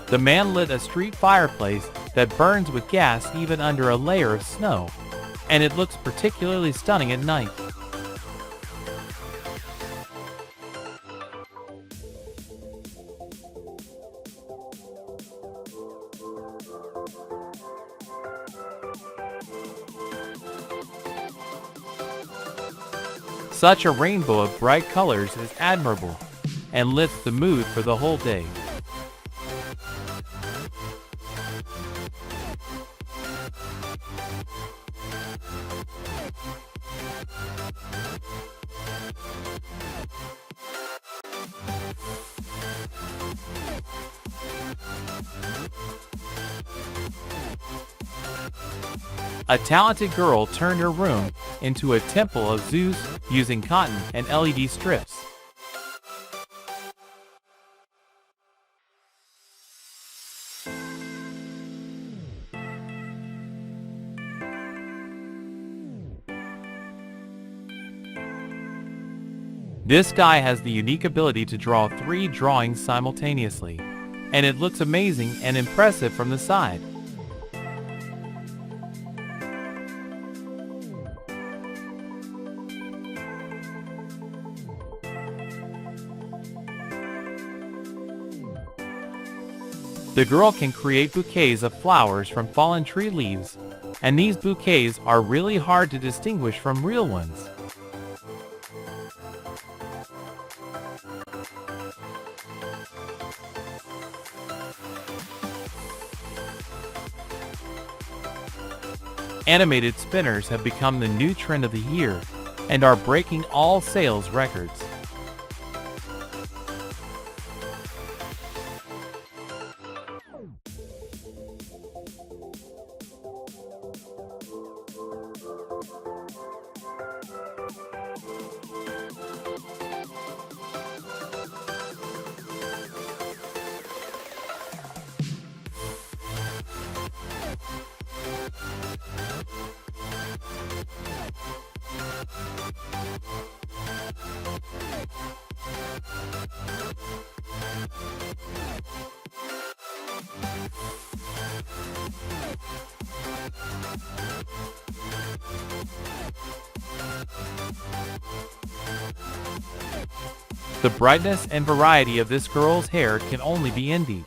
The man lit a street fireplace that burns with gas even under a layer of snow, and it looks particularly stunning at night. Such a rainbow of bright colors is admirable and lifts the mood for the whole day. A talented girl turned her room into a temple of Zeus using cotton and LED strips. This guy has the unique ability to draw 3 drawings simultaneously, and it looks amazing and impressive from the side. The girl can create bouquets of flowers from fallen tree leaves, and these bouquets are really hard to distinguish from real ones. Animated spinners have become the new trend of the year and are breaking all sales records. The brightness and variety of this girl's hair can only be envied.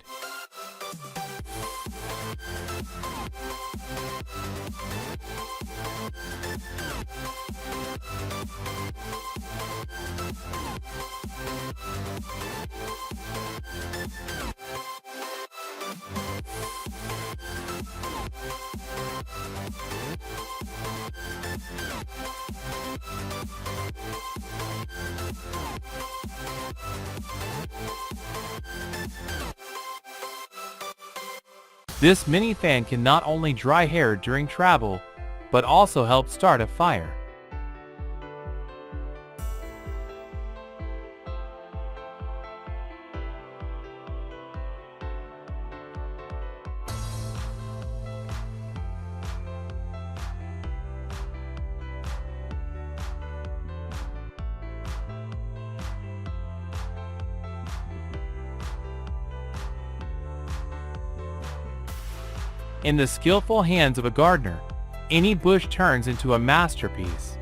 This mini fan can not only dry hair during travel, but also help start a fire. In the skillful hands of a gardener, any bush turns into a masterpiece.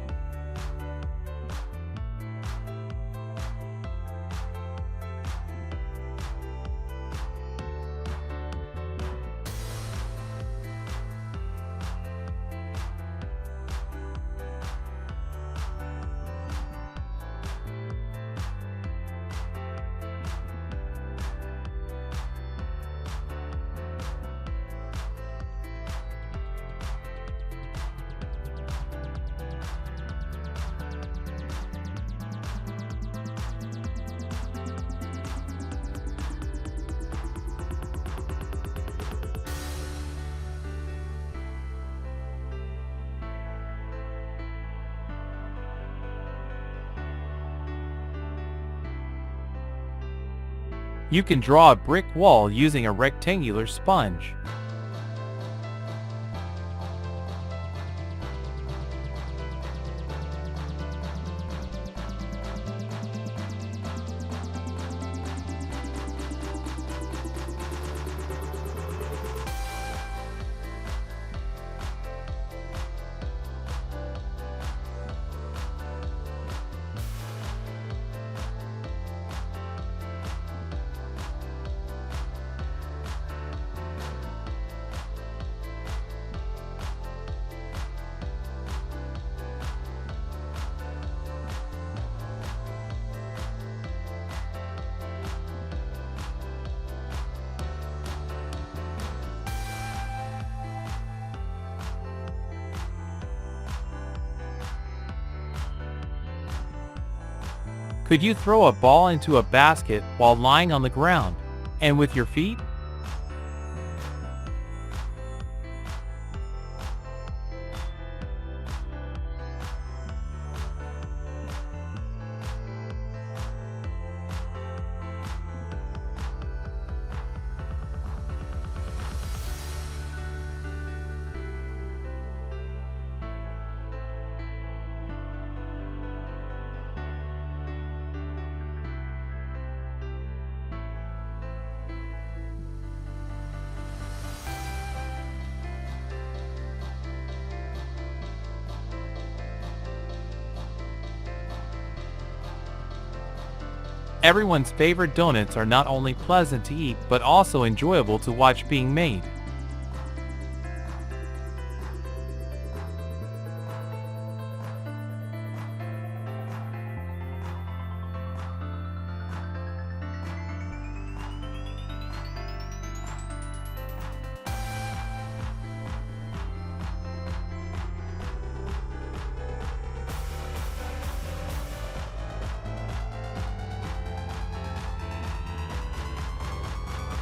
You can draw a brick wall using a rectangular sponge. Could you throw a ball into a basket while lying on the ground, and with your feet? Everyone's favorite donuts are not only pleasant to eat but also enjoyable to watch being made.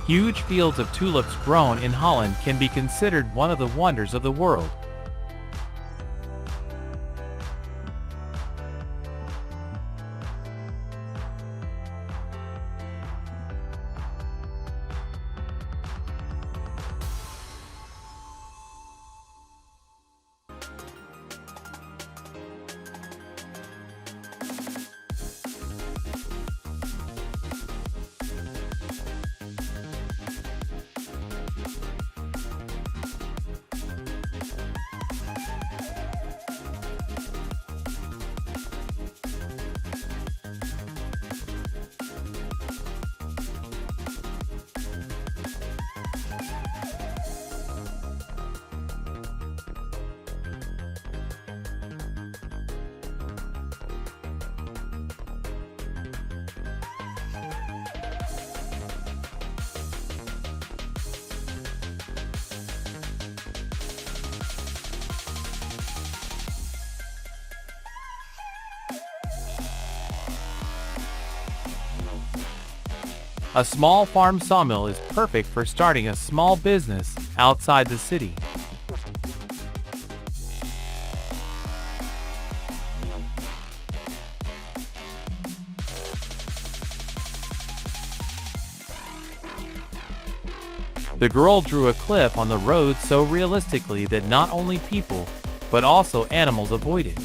Huge fields of tulips grown in Holland can be considered one of the wonders of the world. A small farm sawmill is perfect for starting a small business outside the city. The girl drew a cliff on the road so realistically that not only people, but also animals avoid it.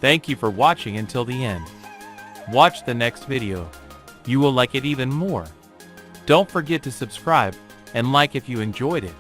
Thank you for watching until the end. Watch the next video. You will like it even more. Don't forget to subscribe and like if you enjoyed it.